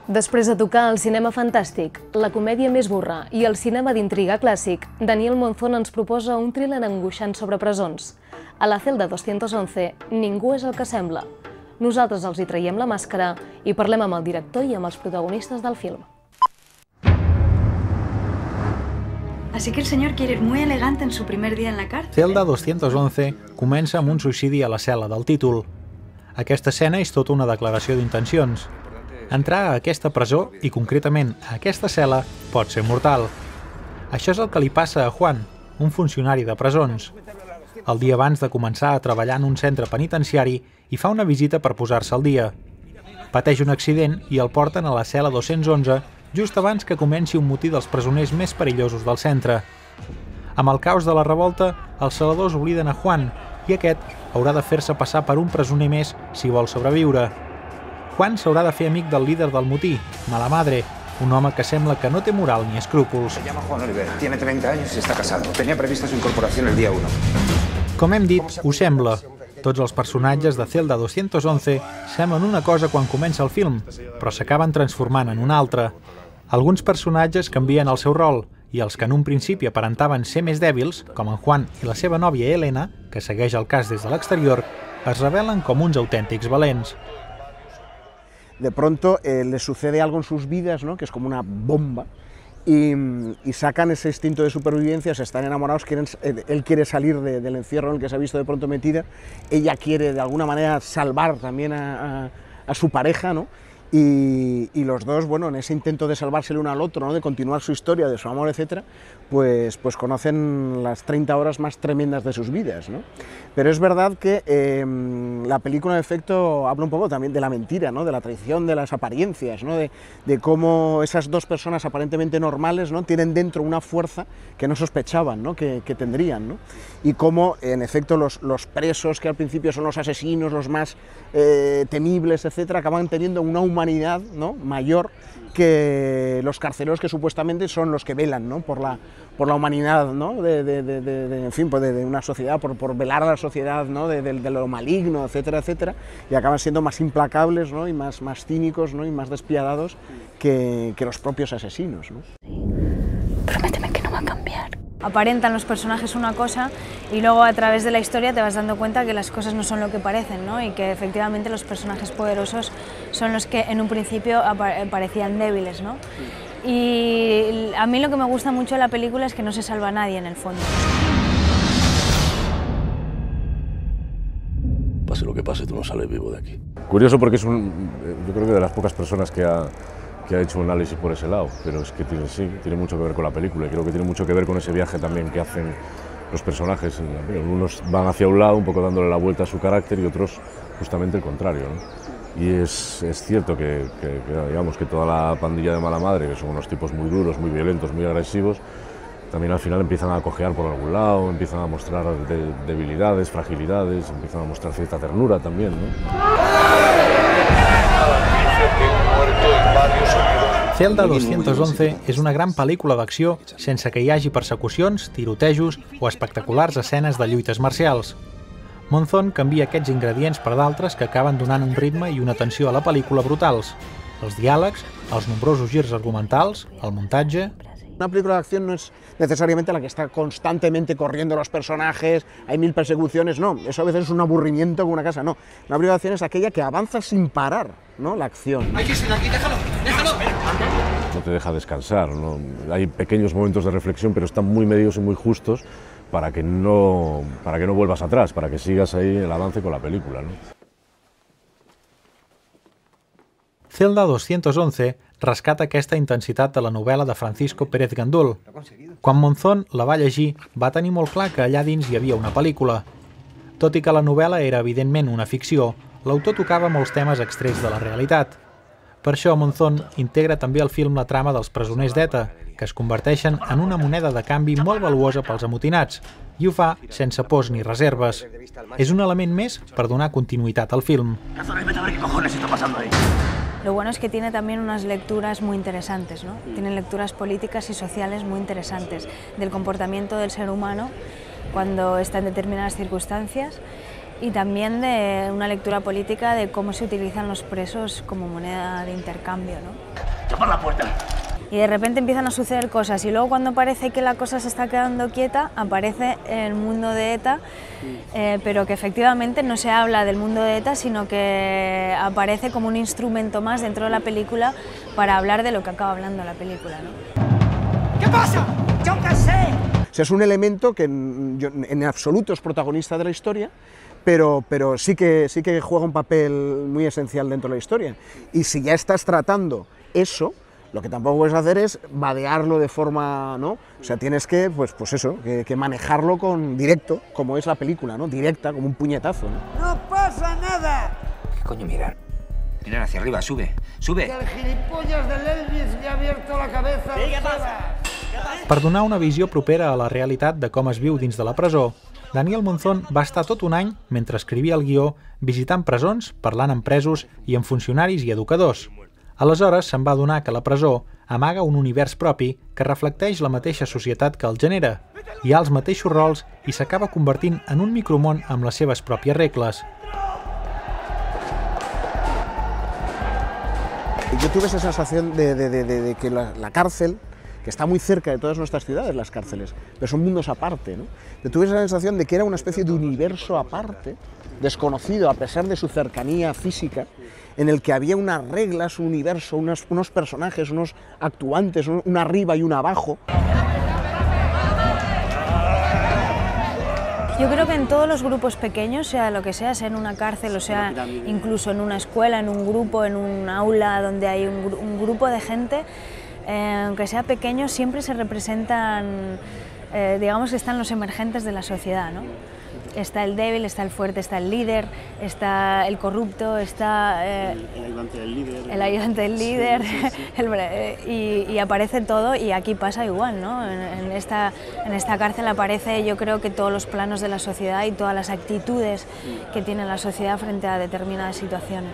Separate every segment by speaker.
Speaker 1: Després de tocar el cinema fantàstic, la comèdia més burra i el cinema d'intriga clàssic, Daniel Monzón ens proposa un thriller angoixant sobre presons. A la celda 211, ningú és el que sembla. Nosaltres els hi traiem la màscara i parlem amb el director i amb els protagonistes del film.
Speaker 2: Así que el señor quiere ir muy elegante en su primer día en la cárcel.
Speaker 3: Celda 211 comença amb un suïcidi a la cel·la del títol. Aquesta escena és tota una declaració d'intencions. Entrar a aquesta presó, i concretament a aquesta cel·la, pot ser mortal. Això és el que li passa a Juan, un funcionari de presons. El dia abans de començar a treballar en un centre penitenciari, hi fa una visita per posar-se al dia. Pateix un accident i el porten a la cel·la 211 just abans que comenci un motí dels presoners més perillosos del centre. Amb el caos de la revolta, els celadors obliden a Juan i aquest haurà de fer-se passar per un presoner més si vol sobreviure. Juan s'haurà de fer amic del líder del motí, Malamadre, un home que sembla que no té moral ni escrúpols.
Speaker 4: Se llama Juan Oliver, tiene 30 años y está casado. Tenía prevista su incorporación el día 1.
Speaker 3: Com hem dit, ho sembla. Tots els personatges de Celda 211 semblen una cosa quan comença el film, però s'acaben transformant en una altra. Alguns personatges canvien el seu rol i els que en un principi aparentaven ser més dèbils, com en Juan i la seva nòvia Elena, que segueix el cas des de l'exterior, es revelen com uns autèntics valents.
Speaker 5: De pronto les sucede algo en sus vidas, ¿no? Que es como una bomba, y sacan ese instinto de supervivencia, se están enamorados, él quiere salir del encierro en el que se ha visto de pronto metida, ella quiere de alguna manera salvar también a su pareja, ¿no? Y los dos, bueno, en ese intento de salvarse el uno al otro, ¿no? De continuar su historia, de su amor, etcétera, pues conocen las 30 horas más tremendas de sus vidas, ¿no? Pero es verdad que la película, en efecto, habla un poco también de la mentira, ¿no? De la traición, de las apariencias, ¿no? De cómo esas dos personas aparentemente normales, ¿no? Tienen dentro una fuerza que no sospechaban, ¿no? que tendrían, ¿no? Y cómo, en efecto, los presos, que al principio son los asesinos, los más temibles, etcétera, acaban teniendo una humanidad, ¿no? mayor que los carceleros, que supuestamente son los que velan, ¿no? por la humanidad, ¿no? En fin, pues de una sociedad, por velar a la sociedad, ¿no? de lo maligno, etcétera, etcétera, y acaban siendo más implacables, ¿no? Y más cínicos, ¿no? Y más despiadados que los propios asesinos, ¿no?
Speaker 2: Prométeme que no va a cambiar. Aparentan los personajes una cosa y luego a través de la historia te vas dando cuenta que las cosas no son lo que parecen, ¿no? Y que efectivamente los personajes poderosos son los que en un principio parecían débiles, ¿no? Y a mí lo que me gusta mucho de la película es que no se salva a nadie en el fondo.
Speaker 6: Pase lo que pase, tú no sales vivo de aquí.
Speaker 7: Curioso porque es yo creo que de las pocas personas que ha hecho un análisis por ese lado, pero es que tiene mucho que ver con la película y creo que tiene mucho que ver con ese viaje también que hacen los personajes. Unos van hacia un lado, un poco dándole la vuelta a su carácter, y otros justamente el contrario, ¿no? Y es cierto que digamos que toda la pandilla de Malamadre, que son unos tipos muy duros, muy violentos, muy agresivos, también al final empiezan a cojear por algún lado, empiezan a mostrar debilidades, fragilidades, empiezan a mostrar cierta ternura también, ¿no?
Speaker 3: Celda 211 és una gran pel·lícula d'acció sense que hi hagi persecucions, tirotejos o espectaculars escenes de lluites marcials. Monzón canvia aquests ingredients per d'altres que acaben donant un ritme i una tensió a la pel·lícula brutals. Els diàlegs, els nombrosos girs argumentals, el muntatge...
Speaker 5: Una película de acción no es necesariamente la que está constantemente corriendo los personajes, hay 1000 persecuciones, no, eso a veces es un aburrimiento como una casa, no. Una película de acción es aquella que avanza sin parar, ¿no? La acción.
Speaker 4: Hay que ir aquí, déjalo.
Speaker 7: No te deja descansar, ¿no? Hay pequeños momentos de reflexión, pero están muy medidos y muy justos para que no vuelvas atrás, para que sigas ahí el avance con la película, ¿no?
Speaker 3: Celda 211 rescata aquesta intensitat de la novel·la de Francisco Pérez Gandul. Quan Monzón la va llegir, va tenir molt clar que allà dins hi havia una pel·lícula. Tot i que la novel·la era evidentment una ficció, l'autor tocava molts temes extrets de la realitat. Per això Monzón integra també al film la trama dels presoners d'ETA, que es converteixen en una moneda de canvi molt valuosa pels amotinats, i ho fa sense pors ni reserves. És un element més per donar continuïtat al film.
Speaker 2: Lo bueno es que tiene también unas lecturas muy interesantes, ¿no? Tiene lecturas políticas y sociales muy interesantes del comportamiento del ser humano cuando está en determinadas circunstancias y también de una lectura política de cómo se utilizan los presos como moneda de intercambio, ¿no?
Speaker 8: ¡Tapar la puerta!
Speaker 2: Y de repente empiezan a suceder cosas y luego cuando parece que la cosa se está quedando quieta, aparece el mundo de ETA, pero que efectivamente no se habla del mundo de ETA, sino que aparece como un instrumento más dentro de la película para hablar de lo que acaba hablando la película, ¿no?
Speaker 8: ¿Qué pasa? ¡Yo qué sé!
Speaker 5: O sea, es un elemento que en absoluto es protagonista de la historia, pero sí que juega un papel muy esencial dentro de la historia. Y si ya estás tratando eso, lo que tampoco puedes hacer es vadearlo de forma, ¿no? O sea, tienes que, pues eso, que manejarlo con directo, como es la película, ¿no? Directa, como un puñetazo, ¿no?
Speaker 8: ¡No pasa nada!
Speaker 4: ¿Qué coño mirar? Mirar hacia arriba, sube, sube.
Speaker 8: Que el gilipollas del Elvis le ha abierto la cabeza. Sí, ¿qué pasa?
Speaker 3: Per donar una visió propera a la realitat de com es viu dins de la presó, Daniel Monzón va estar tot un any, mentre escrivia el guió, visitant presons, parlant amb presos i amb funcionaris i educadors. Aleshores se'n va adonar que la presó amaga un univers propi que reflecteix la mateixa societat que el genera. Hi ha els mateixos rols i s'acaba convertint en un micromón amb les seves pròpies regles.
Speaker 5: Yo tuve esa sensación de que la cárcel, que está muy cerca de todas nuestras ciudades, las cárceles, pero son mundos aparte, ¿no? Yo tuve esa sensación de que era una especie de universo aparte, desconocido a pesar de su cercanía física, en el que había unas reglas, un universo, unos personajes, unos actuantes, un arriba y un abajo.
Speaker 2: Yo creo que en todos los grupos pequeños, sea lo que sea en una cárcel o sea incluso en una escuela, en un grupo, en un aula donde hay un grupo de gente, aunque sea pequeño, siempre se representan, digamos que están los emergentes de la sociedad, ¿no? Está el débil, está el fuerte, está el líder, está el corrupto, está el ayudante del líder, y aparece todo, y aquí pasa igual, ¿no? En esta cárcel aparece, yo creo que todos los planos de la sociedad y todas las actitudes que tiene la sociedad frente a determinadas situaciones.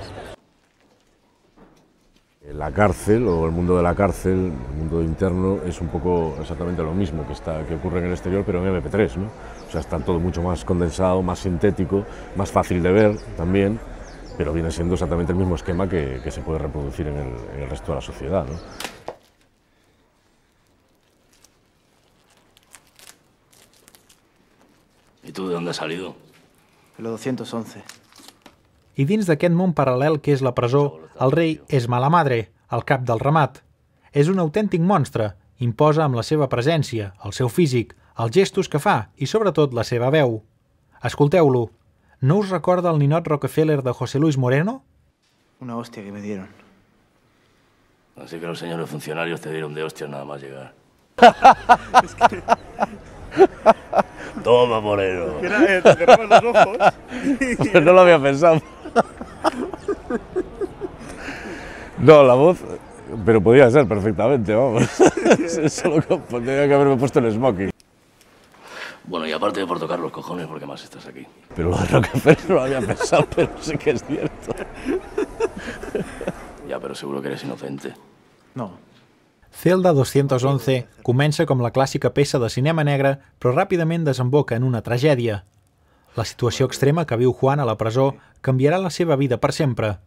Speaker 7: La cárcel o el mundo de la cárcel, el mundo interno, es un poco exactamente lo mismo que ocurre en el exterior, pero en MP3, ¿no? O sea, está todo mucho más condensado, más sintético, más fácil de ver también, pero viene siendo exactamente el mismo esquema que se puede reproducir en el resto de la sociedad, ¿no?
Speaker 6: ¿Y tú de dónde has salido?
Speaker 9: De lo 211.
Speaker 3: I dins d'aquest món paral·lel que és la presó, el rei és mala madre, el cap del ramat. És un autèntic monstre, imposa amb la seva presència, el seu físic, els gestos que fa i, sobretot, la seva veu. Escolteu-lo. No us recorda el ninot Rockefeller de José Luis Moreno?
Speaker 9: Una hostia que me dieron.
Speaker 6: Así que los señores funcionarios te dieron de hostias nada más llegar. Toma, Moreno.
Speaker 9: Te cerramos los ojos.
Speaker 7: Pues no lo había pensado. No, la voz, pero podía ser perfectamente, vamos. Solo que tenía que haberme puesto el smoking.
Speaker 6: Bueno, y aparte de por tocar los cojones, ¿por qué más estás aquí?
Speaker 7: Pero lo de Rockefeller no lo había pensado, pero sí que es cierto.
Speaker 6: Ya, pero seguro que eres inocente.
Speaker 9: No.
Speaker 3: Celda 211 comença com la clàssica peça de cinema negre, però ràpidament desemboca en una tragèdia. La situació extrema que viu Juan a la presó canviarà la seva vida per sempre.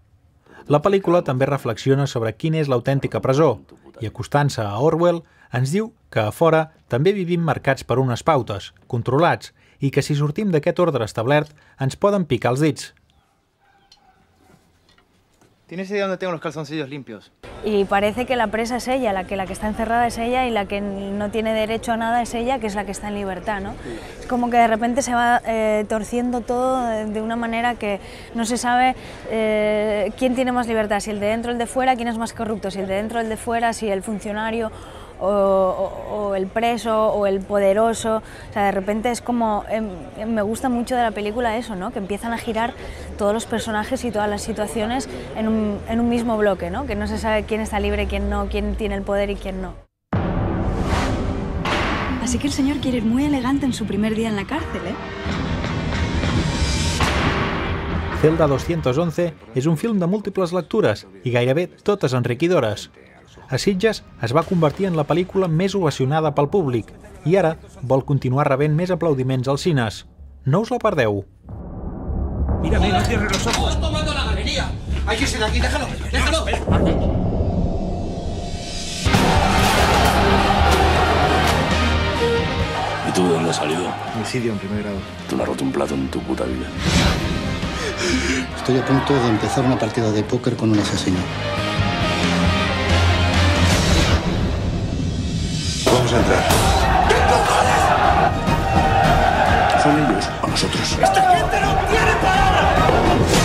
Speaker 3: La pel·lícula també reflexiona sobre quina és l'autèntica presó i, acostant-se a Orwell, ens diu que a fora també vivim marcats per unes pautes, controlats, i que si sortim d'aquest ordre establert ens poden picar els dits.
Speaker 9: ¿Tienes idea dónde tengo los calzoncillos limpios?
Speaker 2: Y parece que la presa es ella, la que está encerrada es ella y la que no tiene derecho a nada es ella, que es la que está en libertad, ¿no? Es como que de repente se va torciendo todo de una manera que no se sabe quién tiene más libertad, si el de dentro o el de fuera, quién es más corrupto, si el de dentro o el de fuera, si el funcionario o el preso o el poderoso. O sea, de repente es como, me gusta mucho de la película eso, ¿no? Que empiezan a girar todos los personajes y todas las situaciones en un mismo bloque, ¿no? Que no se sabe quién está libre, quién no, quién tiene el poder y quién no.
Speaker 10: Así que el señor quiere ir muy elegante en su primer día en la cárcel, ¿eh?
Speaker 3: Celda 211 és un film de múltiples lectures i gairebé totes enriquidores. A Sitges es va convertir en la pel·lícula més ovacionada pel públic i ara vol continuar rebent més aplaudiments als cines. No us la perdeu!
Speaker 11: Mírame, no cierres los ojos.
Speaker 8: ¡Estás tomando la galería! Hay que irse de aquí, déjalo, déjalo.
Speaker 6: ¿Y tú de dónde has salido?
Speaker 9: Homicidio en primer grado.
Speaker 6: Tú no has roto un plato en tu puta vida.
Speaker 12: Estoy a punto de empezar una partida de póker con un asesino.
Speaker 4: Vamos a entrar. ¿Son ellos o nosotros?
Speaker 8: ¡Esta gente no tiene palabra!